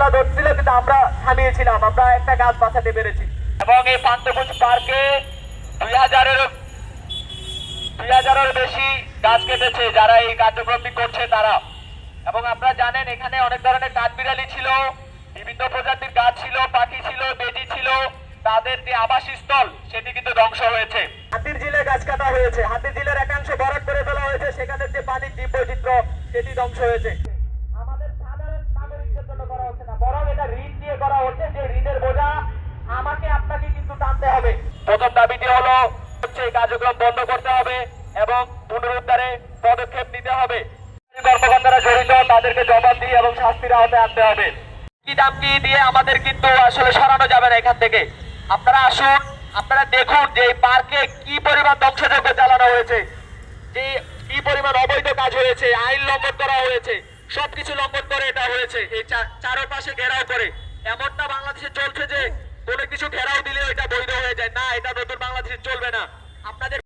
জ্বালা ধরছিল, কিন্তু আমরা থামিয়েছিলাম, আমরা একটা গাছ বাঁচাতে পেরেছি। এবং এই পান্থপথ পার্কে 2000-এর বেশি গাছ কেটেছে যারা এই কার্যক্রমটি করছে তারা। এবং আপনারা জানেন এখানে অনেক ধরনের কাঠবিড়ালি ছিল, বিভিন্ন প্রজাতির গাছ ছিল, পাখি ছিল, বেজি ছিল, তাদের যে আবাসস্থল সেটি কিন্তু ধ্বংস হয়েছে। হাতির ঝিলে গাছ কাটা হয়েছে, হাতির ঝিলের একাংশ ভরাট করে ফেলা হয়েছে, সেখানে যে পানির জীববৈচিত্র্য সেটি ধ্বংস হয়েছে। আমাদের সাধারণ নাগরিকদের জন্য করা হচ্ছে না, বরং এটা ঋণ দিয়ে করা হচ্ছে, যে ঋণের বোঝা আমাকে আপনাকে কিন্তু টানতে হবে। প্রথম দাবিটি হলো এই কার্যক্রম বন্ধ করতে হবে এবং পুনরুদ্ধারে পদক্ষেপ নিতে হবে। কর্মকর্তারা জড়িত তাদেরকে জবাবদিহি এবং শাস্তির আওতায় আনতে হবে। কি দামকি দিয়ে আমাদের কিন্তু আসলে সরানো যাবে না এখান থেকে। আপনারা আসুন, আপনারা দেখুন যে এই পার্কে কি পরিমাণ ধ্বংসযজ্ঞ চালানো হয়েছে, যে কি পরিমাণ অবৈধ কাজ হয়েছে, আইন লঙ্ঘন করা হয়েছে, সবকিছু লঙ্ঘন করে এটা হয়েছে। এই চারপাশে ঘেরাও করে, এমনটা বাংলাদেশে চলছে যে কোনো কিছু ঘেরাও দিলে এটা বৈধ হয়ে যায় না, এটা নতুন বাংলাদেশে চলবে না। আপনাদের